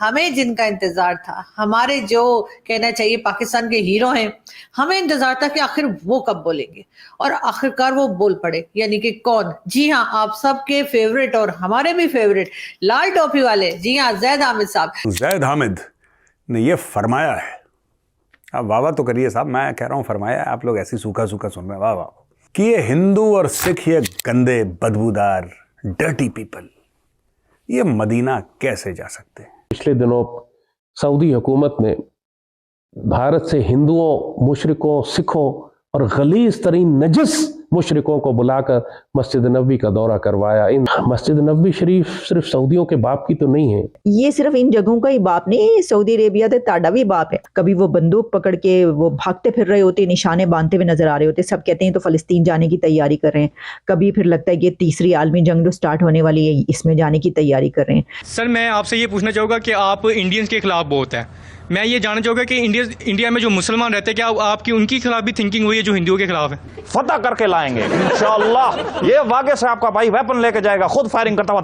हमें जिनका इंतजार था, हमारे जो कहना चाहिए पाकिस्तान के हीरो हैं, हमें इंतजार था कि आखिर वो कब बोलेंगे और आखिरकार वो बोल पड़े। यानी कि कौन? जी हाँ, आप सबके फेवरेट और हमारे भी फेवरेट लाल टोपी वाले, जी हाँ, ज़ैद हामिद साहब। ज़ैद हामिद ने ये फरमाया है, अब वाह वाह तो करिए साहब, मैं कह रहा हूँ फरमाया है, आप लोग ऐसी सूखा सूखा सुन रहे हैं, वाह वाह, कि ये हिंदू और सिख, ये गंदे बदबूदार डर्टी पीपल, ये मदीना कैसे जा सकते हैं। पिछले दिनों सऊदी हुकूमत ने भारत से हिंदुओं, मुशरिकों, सिखों और गलीज तरीन नजस मुशरिकों को बुलाकर मस्जिद नबवी का दौरा करवाया। इन मस्जिद नबवी शरीफ सिर्फ सऊदियों के बाप की तो नहीं है, ये सिर्फ इन जगहों का ही बाप नहीं, सऊदी अरेबिया तो ताड़ा भी बाप है। कभी वो बंदूक पकड़ के वो भागते फिर रहे होते, निशाने बांधते हुए नजर आ रहे होते, सब कहते हैं तो फलस्तीन जाने की तैयारी कर रहे हैं। कभी फिर लगता है कि तीसरी आलमी जंग जो स्टार्ट होने वाली है, इसमें जाने की तैयारी कर रहे हैं। सर, मैं आपसे ये पूछना चाहूँगा कि आप इंडियंस के खिलाफ बहुत है। मैं ये जानना चाहूँगा कि इंडिया में जो मुसलमान रहते हैं, क्या आपकी उनकी खिलाफ भी थिंकिंग हुई है जो हिंदुओं के खिलाफ है? फतह करके लाएंगे इंशाअल्लाह। ये वागे से आपका भाई वेपन लेके जाएगा, खुद फायरिंग करता हुआ।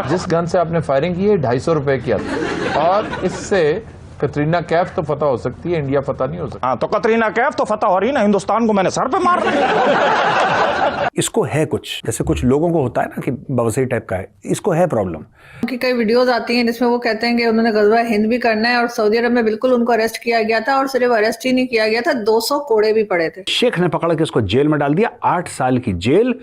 जिस गन से आपने फायरिंग की है 250 रुपए की और इससे कतरीना कैफ तो फतह हो सकती है, इंडिया फतह नहीं हो सकता। हाँ, तो कतरीना कैफ तो फतह हो रही ना, हिंदुस्तान को मैंने सर पे मार दिया। इसको है कुछ, जैसे कुछ लोगों को होता है ना कि बवसी टाइप का है, इसको है प्रॉब्लम। उनकी कई वीडियोस आती हैं जिसमें वो कहते हैं कि उन्होंने गज़वा हिंद भी करना है और सऊदी अरब में बिल्कुल उनको अरेस्ट किया गया था, और सिर्फ अरेस्ट ही नहीं किया गया था, 200 कोड़े भी पड़े थे। शेख ने पकड़ के इसको जेल में डाल दिया, 8 साल की जेल,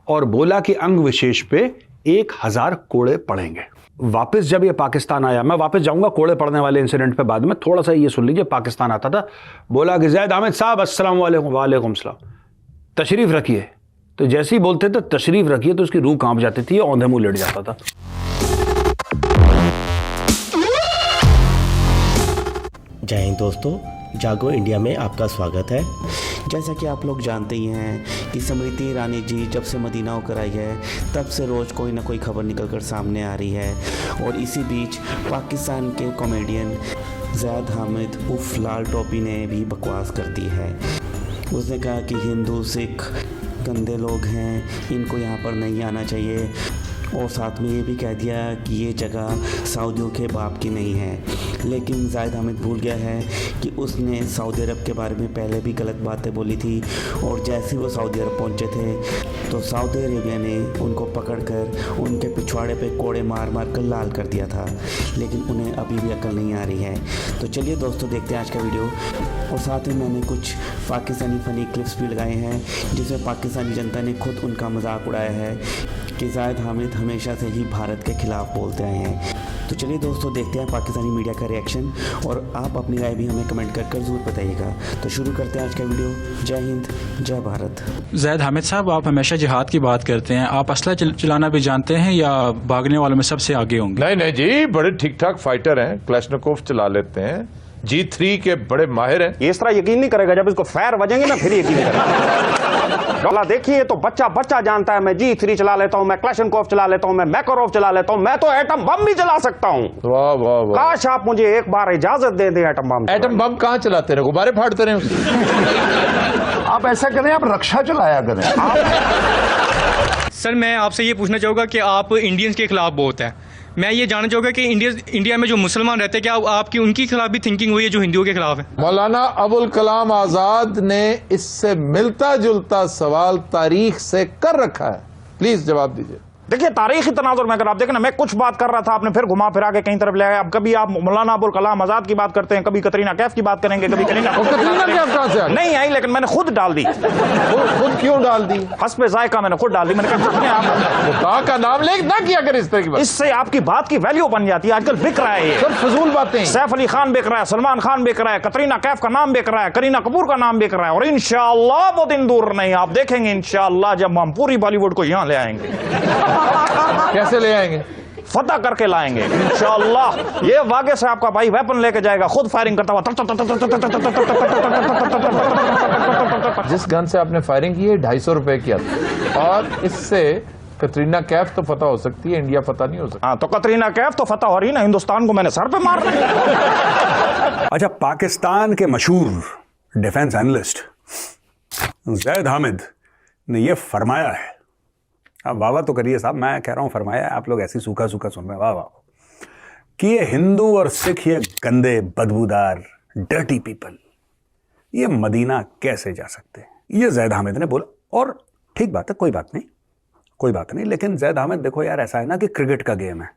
और बोला कि अंग विशेष पे 1000 कोड़े पड़ेंगे। वापस जब ये पाकिस्तान आया, मैं वापस जाऊंगा कोड़े पड़ने वाले इंसिडेंट पे बाद में, थोड़ा सा ये सुन लीजिए। पाकिस्तान आता था, बोला कि ज़ैद हामिद साहब अस्सलाम वालेकुम, वालेकुम सलाम, तशरीफ रखिए। तो जैसे ही बोलते थे तशरीफ रखिए तो उसकी रूह कांप जाती थी, औंधे मुंह लेट जाता था। जय हिंद दोस्तों, जागो इंडिया में आपका स्वागत है। जैसा कि आप लोग जानते ही हैं कि स्मृति ईरानी जी जब से मदीना होकर आई है तब से रोज़ कोई ना कोई खबर निकल कर सामने आ रही है। और इसी बीच पाकिस्तान के कॉमेडियन ज़ैद हामिद उफ लाल टोपी ने भी बकवास कर दी है। उसने कहा कि हिंदू सिख गंदे लोग हैं, इनको यहाँ पर नहीं आना चाहिए, और साथ में ये भी कह दिया कि ये जगह सऊदियों के बाप की नहीं है। लेकिन ज़ैद हामिद भूल गया है कि उसने सऊदी अरब के बारे में पहले भी गलत बातें बोली थी, और जैसे ही वो सऊदी अरब पहुंचे थे तो सऊदी अरेबिया ने उनको पकड़कर उनके पिछवाड़े पे कोड़े मार मार कर लाल कर दिया था। लेकिन उन्हें अभी भी अकल नहीं आ रही है। तो चलिए दोस्तों, देखते हैं आज का वीडियो। और साथ ही मैंने कुछ पाकिस्तानी फ़नी क्लिप्स भी लगाए हैं जिसमें पाकिस्तानी जनता ने खुद उनका मजाक उड़ाया है कि ज़ैद हामिद हमेशा से ही भारत के खिलाफ बोलते आए हैं। तो चलिए दोस्तों, देखते हैं पाकिस्तानी मीडिया का रिएक्शन, और आप अपनी राय भी हमें कमेंट कर ज़रूर बताइएगा। तो शुरू करते हैं आज का वीडियो। जय हिंद, जय भारत। ज़ैद हामिद साहब, आप हमेशा जिहाद की बात करते हैं, आप असला चलाना भी जानते हैं या भागने वालों में सबसे आगे होंगे? नहीं नहीं जी, बड़े ठीक ठाक फाइटर हैं, क्लैशनिकोव चला लेते हैं, G3 के बड़े माहिर हैं। ये इस तरह यकीन नहीं करेगा, जब इसको फायर बजेंगे ना फिर यकीन करेगा। देखिए तो बच्चा बच्चा जानता है, मैं G3 चला लेता हूँ, मैं क्लैशनिकोव चला लेता हूँ, मैं मैकारोव चला लेता हूँ, मैं तो एटम बम भी चला सकता हूँ। वाह वाह वाह। काश आप मुझे एक बार इजाजत दे दें एटम बम। एटम बम कहाँ चलाते रहे, गुब्बारे फाड़ते रहे उससे। आप ऐसा करें, आप रक्षा चलाया करें। सर, मैं आपसे ये पूछना चाहूँगा कि आप इंडियंस के खिलाफ बहुत है। मैं ये जानना चाहूँगा कि इंडिया में जो मुसलमान रहते हैं, क्या आपकी उनकी खिलाफ भी थिंकिंग हुई है जो हिंदुओं के खिलाफ है? मौलाना अबुल कलाम आजाद ने इससे मिलता जुलता सवाल तारीख से कर रखा है, प्लीज जवाब दीजिए। देखिए, तारीखी तनाजुर में अगर आप देखें ना, मैं कुछ बात कर रहा था, आपने फिर घुमा फिरा के कहीं तरफ ले आए। अब कभी आप मौलाना अबुल कलाम आजाद की बात करते हैं, कभी कतरीना कैफ की बात करेंगे, कभी कतरीना कहाँ से नहीं आई, लेकिन मैंने खुद डाल दी। खुद क्यों डाल दी? हस्बे जायका मैंने खुद डाल दी। मैंने कहा का नाम ले ना किया कर इस तरह की बात। इससे आपकी बात की वैल्यू बन जाती है। आजकल बिक रहा है ये सब फजूल बातें। सैफ अली खान बिक रहा है, सलमान खान बिक रहा है, कतरीना कैफ का नाम बिक रहा है, करीना कपूर का नाम बिक रहा है, और इंशाअल्लाह वो दिन दूर नहीं, आप देखेंगे इंशाअल्लाह जब हम पूरी बॉलीवुड को यहाँ ले आएंगे। कैसे ले आएंगे? फतह करके लाएंगे इंशाअल्लाह। ये वागे से आपका भाई वेपन लेके जाएगा, खुद फायरिंग करता हुआ। जिस गन से आपने फायरिंग की है 250 रुपए की और इससे कतरीना कैफ तो फतह हो सकती है, इंडिया फतह नहीं हो सकता। हाँ, तो कतरीना कैफ तो फतह हो रही ना, हिंदुस्तान को मैंने सर पे मार दिया। अच्छा, पाकिस्तान के मशहूर डिफेंस एनालिस्ट ज़ैद हामिद ने यह फरमाया है, अब वाह वाह तो करिए साहब, मैं कह रहा हूँ फरमाया, आप लोग ऐसी सूखा सूखा सुन रहे हैं, वाह वाह। कि ये हिंदू और सिख, ये गंदे बदबूदार डर्टी पीपल, ये मदीना कैसे जा सकते हैं, ये जैद हामिद ने बोला। और ठीक बात है, कोई बात नहीं, लेकिन जैद हामिद देखो यार, ऐसा है ना कि क्रिकेट का गेम है,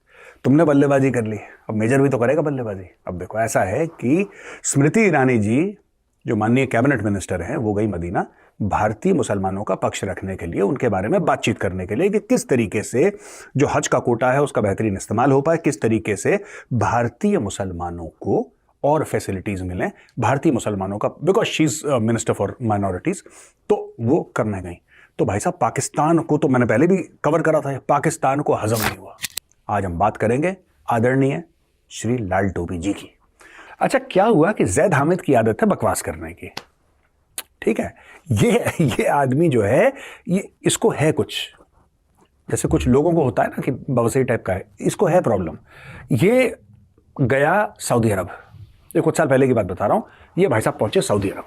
तुमने बल्लेबाजी कर ली, अब मेजर भी तो करेगा बल्लेबाजी। अब देखो ऐसा है कि स्मृति ईरानी जी जो माननीय कैबिनेट मिनिस्टर हैं, वो गई मदीना भारतीय मुसलमानों का पक्ष रखने के लिए, उनके बारे में बातचीत करने के लिए कि किस तरीके से जो हज का कोटा है उसका बेहतरीन इस्तेमाल हो पाए, किस तरीके से भारतीय मुसलमानों को और फैसिलिटीज मिलें, भारतीय मुसलमानों का, because she is minister for minorities, तो वो करने गई। तो भाई साहब पाकिस्तान को तो मैंने पहले भी कवर करा था, पाकिस्तान को हजम नहीं हुआ। आज हम बात करेंगे आदरणीय श्री लाल टोपी जी की। अच्छा, क्या हुआ कि जैद हामिद की आदत है बकवास करने की, ठीक है। ये आदमी जो है, ये इसको है कुछ, जैसे कुछ लोगों को होता है ना कि बवसई टाइप का है, इसको है प्रॉब्लम। ये गया सऊदी अरब, ये कुछ साल पहले की बात बता रहा हूं। ये भाई साहब पहुंचे सऊदी अरब।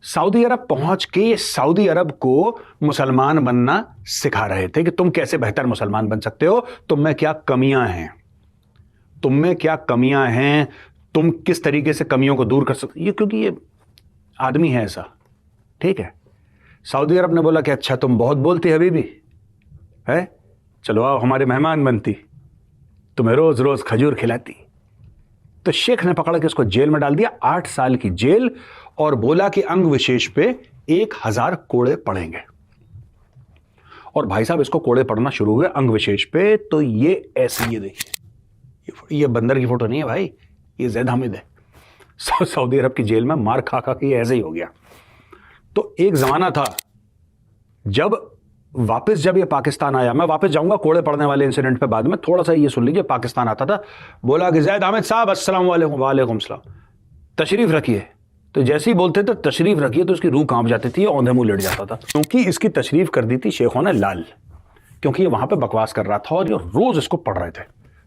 सऊदी अरब पहुंच के ये सऊदी अरब को मुसलमान बनना सिखा रहे थे कि तुम कैसे बेहतर मुसलमान बन सकते हो, तुम में क्या कमियां हैं, तुम किस तरीके से कमियों को दूर कर सकते। ये क्योंकि ये आदमी है ऐसा, ठीक है। सऊदी अरब ने बोला कि अच्छा तुम बहुत बोलती हबीबी है, चलो आओ हमारे मेहमान बनती, तुम्हें रोज रोज खजूर खिलाती। तो शेख ने पकड़ के उसको जेल में डाल दिया, 8 साल की जेल, और बोला कि अंग विशेष पे 1000 कोड़े पड़ेंगे। और भाई साहब इसको कोड़े पड़ना शुरू हुए अंग विशेष पे, तो ये ऐसे, ये देखिए, ये बंदर की फोटो नहीं है भाई, ये जैद हामिद है। सऊदी अरब की जेल में मार खा खा के ऐसे ही हो गया। तो एक जमाना था जब ये पाकिस्तान आया, मैं वापस जाऊंगा कोड़े पड़ने वाले इंसिडेंट पे बाद में, थोड़ा सा ये सुन लीजिए। पाकिस्तान आता था, बोला कि जैद हामिद साहब अस्सलाम वालेकुम सलाम, तशरीफ रखिए। तो जैसे ही बोलते थे तशरीफ रखिए तो उसकी रूह कांप जाती थी, औंधे मुंह लेट जाता था, क्योंकि इसकी तशरीफ कर दी थी शेखों ने लाल, क्योंकि ये वहां पे बकवास कर रहा था और ये रोज इसको पढ़ रहे थे।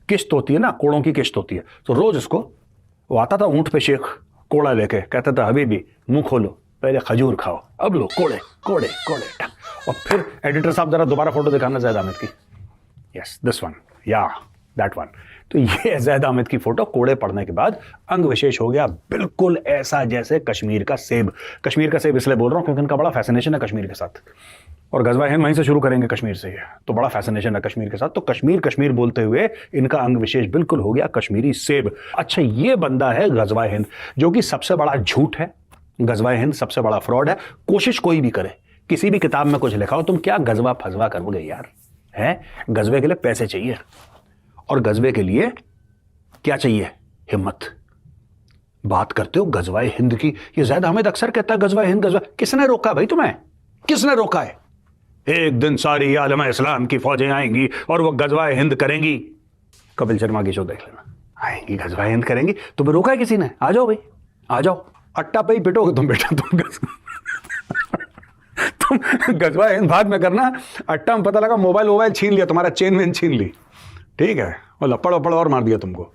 किश्त होती है ना, कोड़ों की किश्त होती है, तो रोज इसको, वो आता था ऊंट पे शेख कोड़ा लेके, कहता था हबीबी मुंह खोलो, पहले खजूर खाओ, अब लो कोड़े कोड़े कोड़े। और फिर एडिटर साहब जरा दोबारा फोटो दिखाना जैद हामिद की, यस दिस वन, या दैट वन। तो ये जैद हामिद की फोटो कोड़े पड़ने के बाद अंग विशेष हो गया बिल्कुल ऐसा जैसे कश्मीर का सेब। कश्मीर का सेब इसलिए बोल रहा हूं क्योंकि इनका बड़ा फैसिनेशन है कश्मीर के साथ, और गजवा हिंद वहीं से शुरू करेंगे कश्मीर से, तो बड़ा फैसिनेशन है कश्मीर के साथ। तो कश्मीर बोलते हुए इनका अंग विशेष बिल्कुल हो गया कश्मीरी सेब। अच्छा, ये बंदा है गजवा हिंद, जो कि सबसे बड़ा झूठ है, गजवा हिंद सबसे बड़ा फ्रॉड है। कोशिश कोई भी करे, किसी भी किताब में कुछ लिखा हो, तुम क्या गजवा फजवा करोगे यार, है। गजवे के लिए पैसे चाहिए, और गजवे के लिए क्या चाहिए, हिम्मत। बात करते हो गजवाए हिंद की, ये जैद हामिद अक्सर कहता है गजवाए हिंद, गजवा। किसने रोका भाई तुम्हें, किसने रोका है। एक दिन सारी आलम इस्लाम की फौजें आएंगी और वो गजवाए हिंद करेंगी, कपिल शर्मा की शो देख लेना, आएंगी गजवाए हिंद करेंगी। तुम्हें रोका है किसी ने, आ जाओ भाई आ जाओ, अट्टा पे ही पिटोगे तुम बेटा, तुम गजवाए हिंद बाद में करना, अट्टा में पता लगा मोबाइल छीन लिया तुम्हारा, चेन वेन छीन ली, ठीक है, और लपड़ वपड़ और मार दिया तुमको।